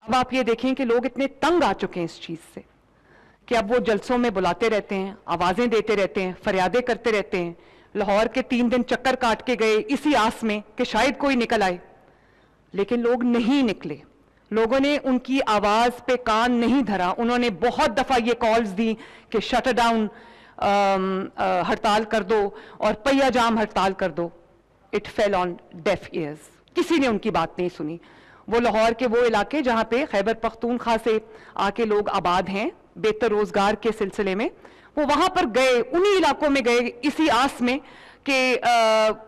اب آپ یہ دیکھیں کہ لوگ اتنے تنگ آ چکے ہیں اس چیز سے کہ اب وہ جلسوں میں بلاتے رہتے ہیں، آوازیں دیتے رہتے ہیں، فریادیں کرتے رہتے ہیں. لاہور کے 3 دن چکر کاٹ کے گئے اسی آس میں کہ شاید کوئی نکل آئے، لیکن لوگ نہیں نکلے. لوگوں نے ان کی آواز پہ کان نہیں دھرا. انہوں نے بہت دفعہ یہ کالز دی کہ شٹ ڈاؤن، ہڑتال کر دو اور پہیہ جام ہڑتال کر دو. It feel on ڈیف years. کسی نے ان کی بات نہیں سنی. وہ لاہور کے وہ علاقے جہاں پہ خیبر پختونخوا سے آ کے لوگ آباد ہیں بہتر روزگار کے سلسلے میں، وہ وہاں پر گئے، انہی علاقوں میں گئے اسی آس میں کہ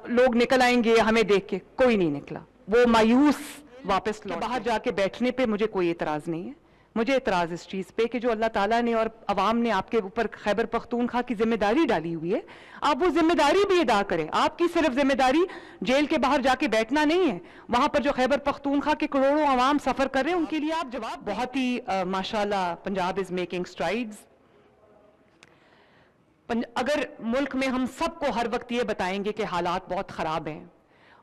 لوگ نکل آئیں گے ہمیں دیکھ کے. کوئی نہیں نکلا. وہ مایوس واپس لوٹ. باہر جا کے بیٹھنے پہ مجھے کوئی اعتراض نہیں ہے. مجھے اعتراض اس چیز پہ کہ جو اللہ تعالیٰ نے اور عوام نے آپ کے اوپر خیبر پختونخوا کی ذمہ داری ڈالی ہوئی ہے، آپ وہ ذمہ داری بھی ادا کریں. آپ کی صرف ذمہ داری جیل کے باہر جا کے بیٹھنا نہیں ہے. وہاں پر جو خیبر پختونخوا کے کروڑوں عوام سفر کر رہے ہیں ان کے لیے آپ جواب. بہت ہی ماشاءاللہ پنجاب از میکنگ اسٹرائیڈز. اگر ملک میں ہم سب کو ہر وقت یہ بتائیں گے کہ حالات بہت خراب ہیں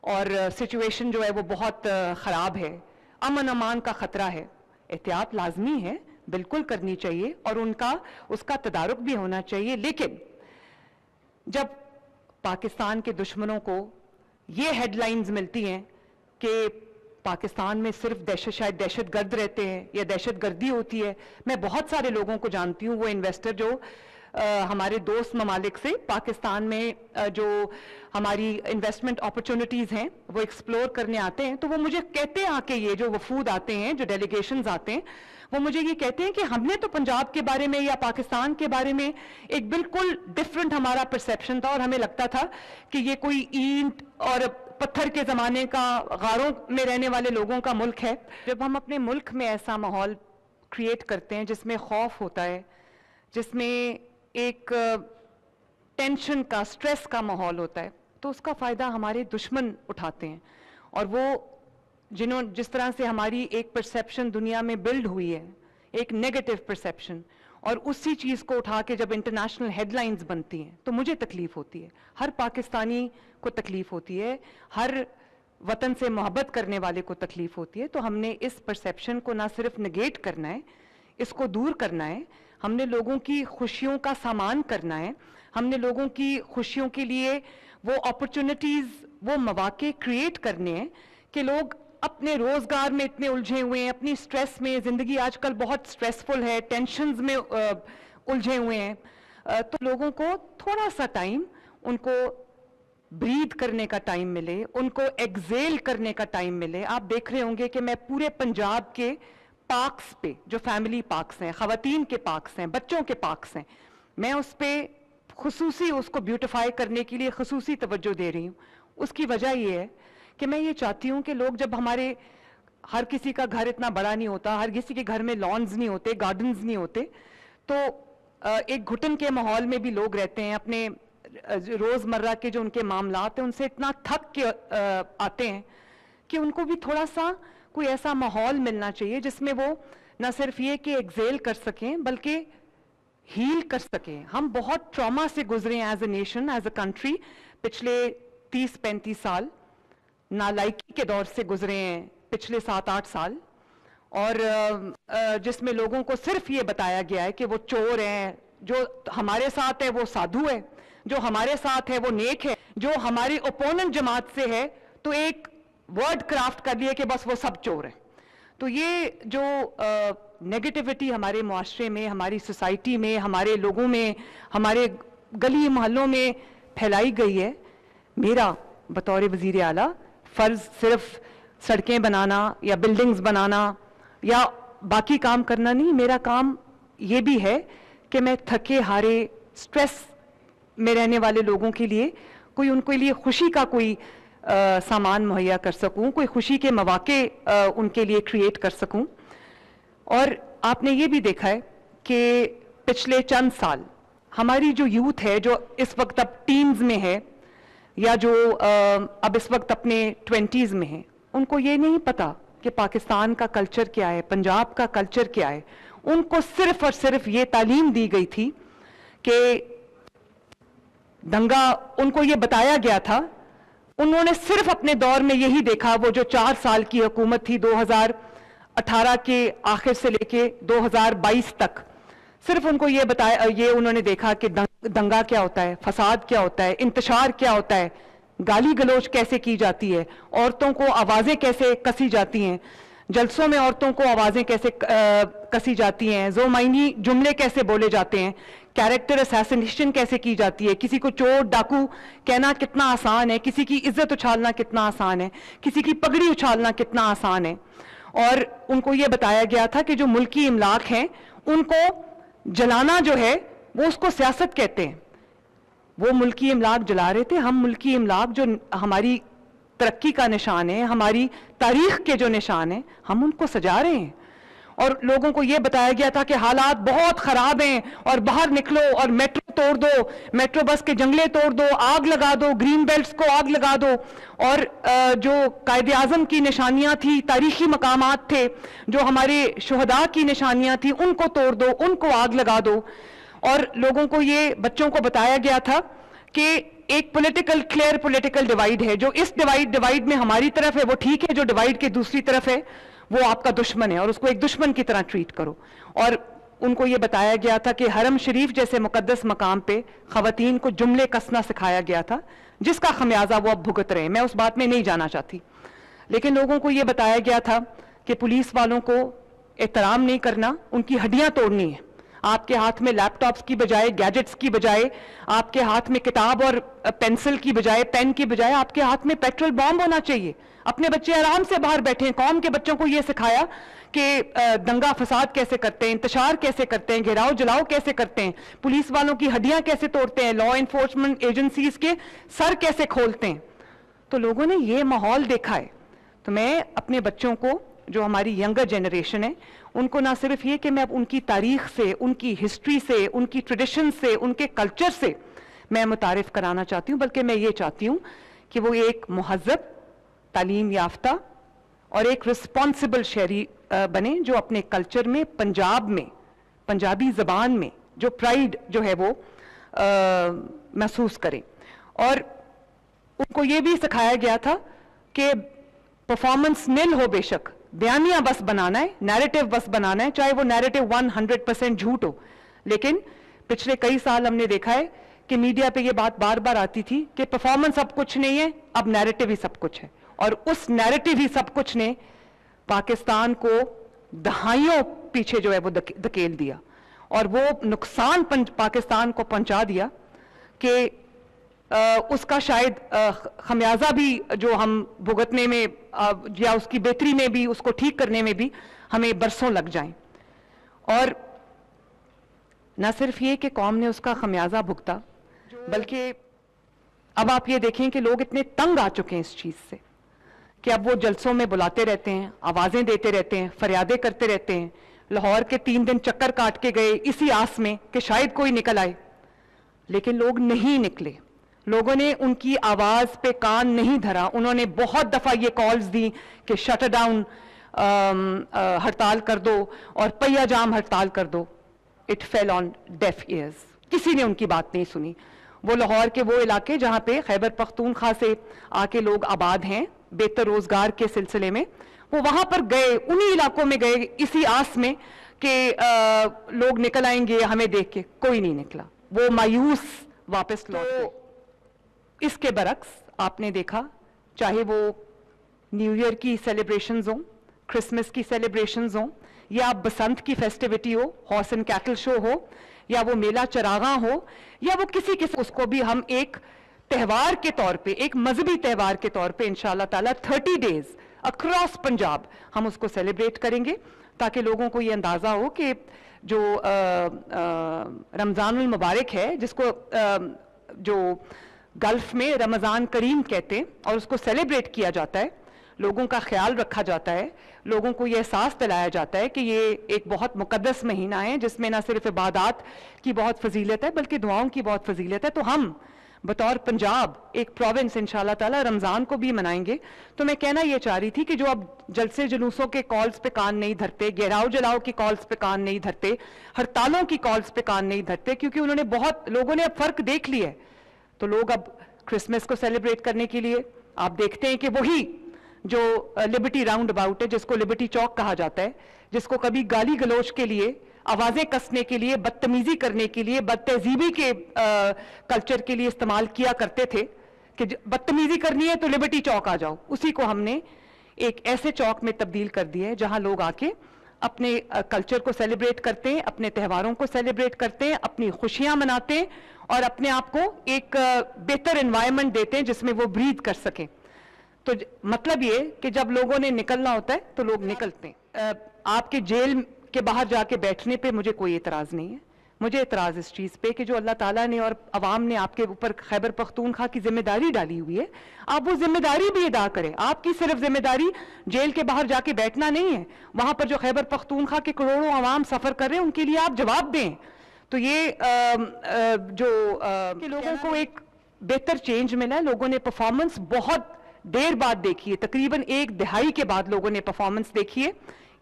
اور سچویشن جو ہے وہ بہت خراب ہے، امن امان کا خطرہ ہے، احتیاط لازمی ہے، بالکل کرنی چاہیے اور اس کا تدارک بھی ہونا چاہیے. لیکن جب پاکستان کے دشمنوں کو یہ ہیڈ لائنز ملتی ہیں کہ پاکستان میں صرف شاید دہشت گرد رہتے ہیں یا دہشت گردی ہوتی ہے. میں بہت سارے لوگوں کو جانتی ہوں، وہ انویسٹر جو ہمارے دوست ممالک سے پاکستان میں جو ہماری انویسٹمنٹ اپرچونٹیز ہیں وہ ایکسپلور کرنے آتے ہیں، تو وہ مجھے کہتے ہیں آ کے، یہ جو وفود آتے ہیں، جو ڈیلیگیشنز آتے ہیں، وہ مجھے یہ کہتے ہیں کہ ہم نے تو پنجاب کے بارے میں یا پاکستان کے بارے میں ایک بالکل ڈیفرنٹ ہمارا پرسیپشن تھا اور ہمیں لگتا تھا کہ یہ کوئی اینٹ اور پتھر کے زمانے کا، غاروں میں رہنے والے لوگوں کا ملک ہے. جب ہم اپنے ملک میں ایسا ماحول کریٹ کرتے ہیں جس میں خوف ہوتا ہے، جس میں ایک ٹینشن کا، سٹریس کا ماحول ہوتا ہے، تو اس کا فائدہ ہمارے دشمن اٹھاتے ہیں. اور وہ جس طرح سے ہماری ایک پرسیپشن دنیا میں بلڈ ہوئی ہے، ایک نیگیٹو پرسیپشن، اور اسی چیز کو اٹھا کے جب انٹرنیشنل ہیڈ لائنز بنتی ہیں تو مجھے تکلیف ہوتی ہے، ہر پاکستانی کو تکلیف ہوتی ہے، ہر وطن سے محبت کرنے والے کو تکلیف ہوتی ہے. تو ہم نے اس پرسیپشن کو نہ صرف نگیٹ کرنا ہے، اس کو دور کرنا ہے. ہم نے لوگوں کی خوشیوں کا سامان کرنا ہے. ہم نے لوگوں کی خوشیوں کے لیے وہ اپرچونٹیز، وہ مواقع کریٹ کرنے ہیں کہ لوگ اپنے روزگار میں اتنے الجھے ہوئے ہیں، اپنی سٹریس میں، زندگی آج کل بہت سٹریسفل ہے، ٹینشنز میں الجھے ہوئے ہیں. تو لوگوں کو تھوڑا سا ٹائم، ان کو بریتھ کرنے کا ٹائم ملے، ان کو ایگزیل کرنے کا ٹائم ملے. آپ دیکھ رہے ہوں گے کہ میں پورے پنجاب کے پارکس پہ، جو فیملی پارکس ہیں، خواتین کے پارکس ہیں، بچوں کے پارکس ہیں، میں اس پہ خصوصی اس کو بیوٹیفائی کرنے کے لیے خصوصی توجہ دے رہی ہوں. اس کی وجہ یہ ہے کہ میں یہ چاہتی ہوں کہ لوگ، جب ہمارے ہر کسی کا گھر اتنا بڑا نہیں ہوتا، ہر کسی کے گھر میں لانز نہیں ہوتے، گارڈنز نہیں ہوتے، تو ایک گھٹن کے ماحول میں بھی لوگ رہتے ہیں. اپنے روزمرہ کے جو ان کے معاملات ہیں ان سے اتنا تھک کے آتے ہیں کہ ان کو بھی تھوڑا سا کوئی ایسا ماحول ملنا چاہیے جس میں وہ نہ صرف یہ کہ ایگزیل کر سکیں بلکہ ہیل کر سکیں. ہم بہت ٹراما سے گزرے ہیں as a nation, as a country. پچھلے 30-35 سال نالائکی کے دور سے گزرے ہیں، پچھلے 7-8 سال، اور جس میں لوگوں کو صرف یہ بتایا گیا ہے کہ وہ چور ہیں، جو ہمارے ساتھ ہے وہ سادھو ہے، جو ہمارے ساتھ ہے وہ نیک ہے، جو ہماری اپوننٹ جماعت سے ہے تو ایک ورڈ کرافٹ کر لیے کہ بس وہ سب چور ہیں. تو یہ جو نیگیٹیوٹی ہمارے معاشرے میں، ہماری سوسائٹی میں، ہمارے لوگوں میں، ہمارے گلی محلوں میں پھیلائی گئی ہے، میرا بطور وزیر اعلیٰ فرض صرف سڑکیں بنانا یا بلڈنگز بنانا یا باقی کام کرنا نہیں. میرا کام یہ بھی ہے کہ میں تھکے ہارے سٹریس میں رہنے والے لوگوں کے لیے ان کے لیے خوشی کا کوئی سامان مہیا کر سکوں، کوئی خوشی کے مواقع ان کے لیے کریٹ کر سکوں. اور آپ نے یہ بھی دیکھا ہے کہ پچھلے چند سال ہماری جو یوتھ ہے، جو اس وقت اب ٹینز میں ہے یا جو اب اس وقت اپنے 20s میں ہیں، ان کو یہ نہیں پتا کہ پاکستان کا کلچر کیا ہے، پنجاب کا کلچر کیا ہے. ان کو صرف اور صرف یہ تعلیم دی گئی تھی کہ دنگا، ان کو یہ بتایا گیا تھا، انہوں نے صرف اپنے دور میں یہی دیکھا. وہ جو 4 سال کی حکومت تھی 2000 18 کے آخر سے لے کے 2022 تک صرف ان کو یہ بتایا، یہ انہوں نے دیکھا کہ دنگا کیا ہوتا ہے، فساد کیا ہوتا ہے، انتشار کیا ہوتا ہے، گالی گلوچ کیسے کی جاتی ہے، عورتوں کو آوازیں کیسے کسی جاتی ہیں، جلسوں میں عورتوں کو آوازیں کیسے کسی جاتی ہیں، ذو معنی جملے کیسے بولے جاتے ہیں، کیریکٹر اسیسنیشن کیسے کی جاتی ہے، کسی کو چور ڈاکو کہنا کتنا آسان ہے، کسی کی عزت اچھالنا کتنا آسان ہے، کسی کی پگڑی اچھالنا کتنا آسان ہے. اور ان کو یہ بتایا گیا تھا کہ جو ملکی املاک ہیں ان کو جلانا جو ہے وہ اس کو سیاست کہتے ہیں. وہ ملکی املاک جلا رہے تھے، ہم ملکی املاک جو ہماری ترقی کا نشان ہے، ہماری تاریخ کے جو نشان ہیں، ہم ان کو سجا رہے ہیں. اور لوگوں کو یہ بتایا گیا تھا کہ حالات بہت خراب ہیں اور باہر نکلو اور میٹرو توڑ دو، میٹرو بس کے جنگلے توڑ دو، آگ لگا دو، گرین بیلٹس کو آگ لگا دو، اور جو قائد اعظم کی نشانیاں تھی، تاریخی مقامات تھے، جو ہمارے شہداء کی نشانیاں تھیں، ان کو توڑ دو، ان کو آگ لگا دو. اور لوگوں کو یہ بچوں کو بتایا گیا تھا کہ ایک کلیئر پولیٹیکل ڈیوائیڈ ہے، جو اس ڈیوائیڈ میں ہماری طرف ہے وہ ٹھیک ہے، جو ڈیوائیڈ کے دوسری طرف ہے وہ آپ کا دشمن ہے اور اس کو ایک دشمن کی طرح ٹریٹ کرو. اور ان کو یہ بتایا گیا تھا کہ حرم شریف جیسے مقدس مقام پہ خواتین کو جملے کسنا سکھایا گیا تھا، جس کا خمیازہ وہ اب بھگت رہے ہیں. میں اس بات میں نہیں جانا چاہتی، لیکن لوگوں کو یہ بتایا گیا تھا کہ پولیس والوں کو احترام نہیں کرنا، ان کی ہڈیاں توڑنی ہے. آپ کے ہاتھ میں لیپ ٹاپس کی بجائے، گیجٹس کی بجائے، آپ کے ہاتھ میں کتاب اور پینسل کی بجائے، پین کی بجائے آپ کے ہاتھ میں پیٹرول بام ہونا چاہیے. اپنے بچے آرام سے باہر بیٹھے ہیں. قوم کے بچوں کو یہ سکھایا کہ دنگا فساد کیسے کرتے ہیں، انتشار کیسے کرتے ہیں، گھیراؤ جلاؤ کیسے کرتے ہیں، پولیس والوں کی ہڈیاں کیسے توڑتے ہیں، لا انفورسمنٹ ایجنسیز کے سر کیسے کھولتے ہیں. تو لوگوں نے یہ ماحول دیکھا ہے. تو میں اپنے بچوں کو، جو ہماری ینگر جنریشن ہے، ان کو نہ صرف یہ کہ میں اب ان کی تاریخ سے، ان کی ہسٹری سے، ان کی ٹریڈیشن سے، ان کے کلچر سے میں متعارف کرانا چاہتی ہوں، بلکہ میں یہ چاہتی ہوں کہ وہ ایک مہذب، تعلیم یافتہ اور ایک رسپانسبل شہری بنے، جو اپنے کلچر میں، پنجاب میں، پنجابی زبان میں جو پرائیڈ جو ہے وہ محسوس کریں. اور ان کو یہ بھی سکھایا گیا تھا کہ پرفارمنس نل ہو، بے شک بیانیہ بس بنانا ہے، نیریٹو بس بنانا ہے، چاہے وہ نیریٹو 100% جھوٹ ہو. لیکن پچھلے کئی سال ہم نے دیکھا ہے کہ میڈیا پہ یہ بات بار بار آتی تھی کہ پرفارمنس اب کچھ نہیں ہے، اب نیریٹو ہی سب کچھ ہے. اور اس نیریٹو ہی سب کچھ نے پاکستان کو دہائیوں پیچھے جو ہے وہ دھکیل دیا، اور وہ نقصان پاکستان کو پہنچا دیا کہ اس کا شاید خمیازہ بھی جو ہم بھگتنے میں یا اس کی بہتری میں بھی، اس کو ٹھیک کرنے میں بھی ہمیں برسوں لگ جائیں. اور نہ صرف یہ کہ قوم نے اس کا خمیازہ بھگتا، بلکہ اب آپ یہ دیکھیں کہ لوگ اتنے تنگ آ چکے ہیں اس چیز سے کہ اب وہ جلسوں میں بلاتے رہتے ہیں، آوازیں دیتے رہتے ہیں، فریادیں کرتے رہتے ہیں. لاہور کے 3 دن چکر کاٹ کے گئے اسی آس میں کہ شاید کوئی نکل آئے، لیکن لوگ نہیں نکلے. لوگوں نے ان کی آواز پہ کان نہیں دھرا. انہوں نے بہت دفعہ یہ کالز دی کہ شٹ ڈاؤن، ہڑتال کر دو اور پہیہ جام ہڑتال کر دو. It feel on ڈیف years. کسی نے ان کی بات نہیں سنی. وہ لاہور کے وہ علاقے جہاں پہ خیبر پختونخوا سے آ کے لوگ آباد ہیں بہتر روزگار کے سلسلے میں، وہ وہاں پر گئے، انہی علاقوں میں گئے اسی آس میں کہ لوگ نکل آئیں گے ہمیں دیکھ کے. کوئی نہیں نکلا. وہ مایوس واپس لوٹ گئے. اس کے برعکس آپ نے دیکھا، چاہے وہ نیو ایئر کی سیلیبریشنز ہوں، کرسمس کی سیلیبریشنز ہوں، یا بسنت کی فیسٹیوٹی ہو، ہارس اینڈ کیٹل شو ہو، یا وہ میلہ چراغاں ہو، یا وہ کسی اس کو بھی ہم ایک تہوار کے طور پہ، ایک مذہبی تہوار کے طور پہ انشاءاللہ تعالیٰ 30 ڈیز اکراس پنجاب ہم اس کو سیلیبریٹ کریں گے، تاکہ لوگوں کو یہ اندازہ ہو کہ جو رمضان المبارک ہے، جس کو جو گلف میں رمضان کریم کہتے ہیں اور اس کو سیلیبریٹ کیا جاتا ہے، لوگوں کا خیال رکھا جاتا ہے، لوگوں کو یہ احساس دلایا جاتا ہے کہ یہ ایک بہت مقدس مہینہ ہے جس میں نہ صرف عبادات کی بہت فضیلت ہے بلکہ دعاؤں کی بہت فضیلت ہے. تو ہم بطور پنجاب ایک پروونس انشاءاللہ تعالیٰ رمضان کو بھی منائیں گے. تو میں کہنا یہ چاہ رہی تھی کہ جو اب جلسے جلوسوں کے کالز پہ کان نہیں دھرتے، گہراؤ جلاؤ کی کالز پہ کان نہیں دھرتے، ہڑتالوں کی کالز پہ کان نہیں دھرتے، کیونکہ انہوں نے بہت لوگوں نے اب فرق دیکھ لیا ہے. تو لوگ اب کرسمس کو سیلیبریٹ کرنے کے لیے آپ دیکھتے ہیں کہ وہی جو لبرٹی راؤنڈ اباؤٹ ہے، جس کو لبرٹی چوک کہا جاتا ہے، جس کو کبھی گالی گلوچ کے لیے، آوازیں کسنے کے لیے، بدتمیزی کرنے کے لیے، بد تہذیبی کے کلچر کے لیے استعمال کیا کرتے تھے کہ بدتمیزی کرنی ہے تو لبرٹی چوک آ جاؤ، اسی کو ہم نے ایک ایسے چوک میں تبدیل کر دیا ہے جہاں لوگ آ کے اپنے کلچر کو سیلیبریٹ کرتے ہیں، اپنے تہواروں کو سیلیبریٹ کرتے ہیں، اپنی خوشیاں مناتے ہیں اور اپنے آپ کو ایک بہتر انوائرمنٹ دیتے ہیں جس میں وہ بریتھ کر سکیں۔ تو مطلب یہ کہ جب لوگوں نے نکلنا ہوتا ہے تو لوگ نکلتے ہیں۔ آپ کے جیل کے باہر جا کے بیٹھنے پہ مجھے کوئی اعتراض نہیں ہے، مجھے اعتراض اس چیز پہ کہ جو اللہ تعالیٰ نے اور عوام نے آپ کے اوپر خیبر پختونخوا کی ذمہ داری ڈالی ہوئی ہے، آپ وہ ذمہ داری بھی ادا کریں۔ آپ کی صرف ذمہ داری جیل کے باہر جا کے بیٹھنا نہیں ہے، وہاں پر جو خیبر پختونخوا کے کروڑوں عوام سفر کر رہے ہیں ان کے لیے آپ جواب دیں۔ تو یہ کہ لوگوں کو ایک بہتر چینج ملا ہے، لوگوں نے پرفارمنس بہت دیر بعد دیکھی ہے، تقریباً 1 دہائی کے بعد لوگوں نے پرفارمنس دیکھی ہے،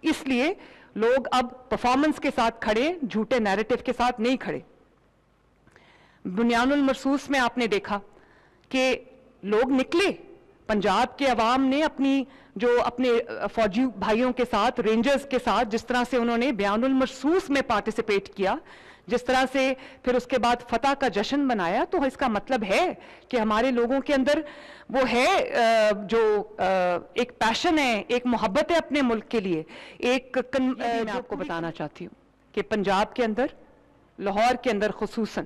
اس لیے لوگ اب پرفارمنس کے ساتھ کھڑے، جھوٹے نیریٹو کے ساتھ نہیں کھڑے۔ بنیان المرصوص میں آپ نے دیکھا کہ لوگ نکلے، پنجاب کے عوام نے اپنے فوجی بھائیوں کے ساتھ، رینجرز کے ساتھ جس طرح سے انہوں نے بیان المرصوص میں پارٹیسپیٹ کیا، جس طرح سے پھر اس کے بعد فتح کا جشن منایا، تو اس کا مطلب ہے کہ ہمارے لوگوں کے اندر وہ ہے جو ایک پیشن ہے، ایک محبت ہے اپنے ملک کے لیے۔ میں آپ کو بتانا چاہتی ہوں کہ پنجاب کے اندر، لاہور کے اندر خصوصاً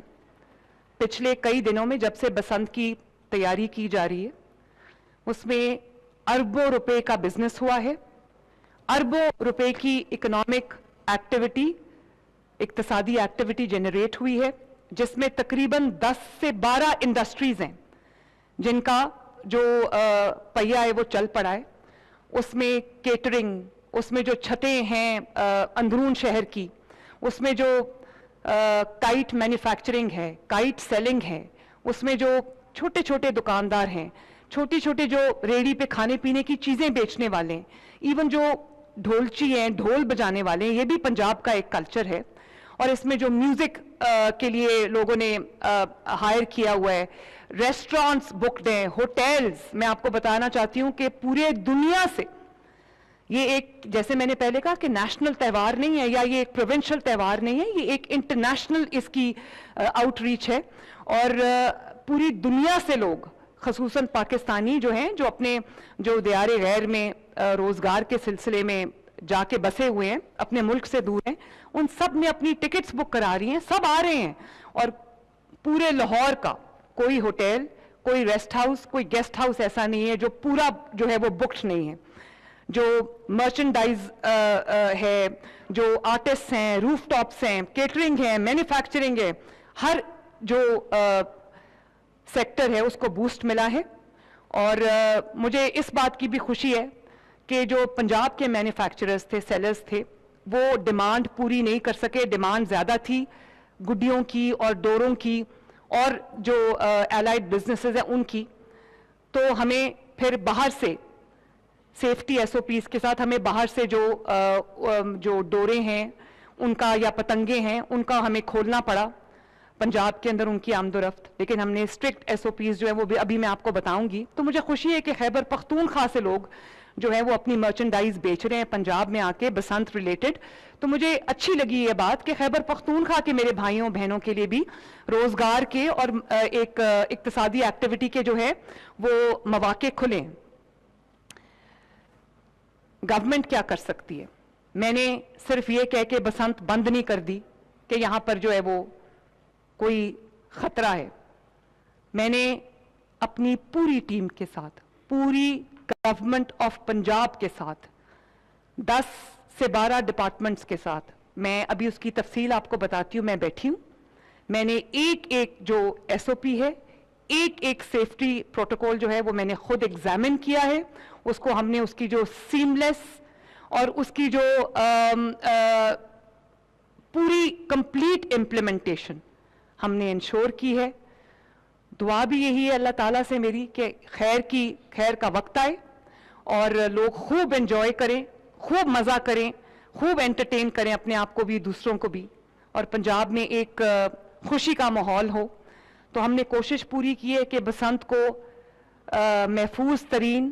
پچھلے کئی دنوں میں جب سے بسنت کی تیاری کی جا رہی ہے، اس میں اربوں روپے کا بزنس ہوا ہے، اربوں روپے کی اکنامک ایکٹیویٹی، اقتصادی ایکٹیویٹی جنریٹ ہوئی ہے، جس میں تقریباً 10 سے 12 انڈسٹریز ہیں جن کا جو پہیہ ہے وہ چل پڑا ہے۔ اس میں کیٹرنگ، اس میں جو چھتیں ہیں اندرون شہر کی، اس میں جو کائٹ مینوفیکچرنگ ہے، کائٹ سیلنگ ہے، اس میں جو چھوٹے چھوٹے دکاندار ہیں، چھوٹی چھوٹے جو ریڑی پہ کھانے پینے کی چیزیں بیچنے والے ہیں، ایون جو ڈھولچی ہیں، ڈھول بجانے والے ہیں، یہ بھی پنجاب کا ایک کلچر ہے۔ اور اس میں جو میوزک کے لیے لوگوں نے ہائر کیا ہوا ہے، ریسٹورانٹس بکڈ ہیں، ہوٹلز، میں آپ کو بتانا چاہتی ہوں کہ پورے دنیا سے یہ ایک، جیسے میں نے پہلے کہا کہ نیشنل تہوار نہیں ہے یا یہ ایک پروونشل تہوار نہیں ہے، یہ ایک انٹرنیشنل اس کی آؤٹ ریچ ہے، اور پوری دنیا سے لوگ، خصوصاً پاکستانی جو ہیں، جو اپنے جو دیار غیر میں روزگار کے سلسلے میں جا کے بسے ہوئے ہیں، اپنے ملک سے دور ہیں، ان سب نے اپنی ٹکٹس بک کرا رہی ہیں، سب آ رہے ہیں، اور پورے لاہور کا کوئی ہوٹل، کوئی ریسٹ ہاؤس، کوئی گیسٹ ہاؤس ایسا نہیں ہے جو پورا جو ہے وہ بکڈ نہیں ہے۔ جو مرچنڈائز ہے، جو آرٹسٹ ہیں، روف ٹاپس ہیں، کیٹرنگ ہے، مینوفیکچرنگ ہے، ہر جو سیکٹر ہے اس کو بوسٹ ملا ہے۔ اور مجھے اس بات کی بھی خوشی ہے کہ جو پنجاب کے مینوفیکچررز تھے، سیلرز تھے، وہ ڈیمانڈ پوری نہیں کر سکے، ڈیمانڈ زیادہ تھی گڈیوں کی اور ڈوروں کی اور جو الائڈ بزنسز ہیں ان کی، تو ہمیں پھر باہر سے سیفٹی ایس او پیز کے ساتھ ہمیں باہر سے جو ڈورے ہیں ان کا یا پتنگے ہیں ان کا ہمیں کھولنا پڑا پنجاب کے اندر ان کی آمد و رفت، لیکن ہم نے اسٹرکٹ ایس او پیز جو ہے وہ بھی ابھی میں آپ کو بتاؤں گی۔ تو مجھے خوشی ہے کہ خیبر پختونخوا سے لوگ جو ہے وہ اپنی مرچنڈائز بیچ رہے ہیں پنجاب میں آ کے بسنت ریلیٹڈ۔ تو مجھے اچھی لگی یہ بات کہ خیبر پختونخوا کے میرے بھائیوں بہنوں کے لیے بھی روزگار کے اور ایک اقتصادی ایکٹیویٹی کے جو ہے وہ مواقع کھلیں۔ گورنمنٹ کیا کر سکتی ہے؟ میں نے صرف یہ کہہ کے بسنت بند نہیں کر دی کہ یہاں پر جو ہے وہ کوئی خطرہ ہے۔ میں نے اپنی پوری ٹیم کے ساتھ، پوری گورنمنٹ آف پنجاب کے ساتھ، 10 سے 12 ڈپارٹمنٹس کے ساتھ، میں ابھی اس کی تفصیل آپ کو بتاتی ہوں، میں بیٹھی ہوں، میں نے ایک جو ایس او پی ہے، ایک سیفٹی پروٹوکول جو ہے وہ میں نے خود ایگزامن کیا ہے، اس کو ہم نے اس کی جو سیملیس اور اس کی جو پوری کمپلیٹ امپلیمنٹیشن ہم نے انشور کی ہے۔ دعا بھی یہی ہے اللہ تعالیٰ سے میری کہ خیر کا وقت آئے اور لوگ خوب انجوائے کریں، خوب مزہ کریں، خوب انٹرٹین کریں اپنے آپ کو بھی، دوسروں کو بھی، اور پنجاب میں ایک خوشی کا ماحول ہو۔ تو ہم نے کوشش پوری کی ہے کہ بسنت کو محفوظ ترین،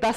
10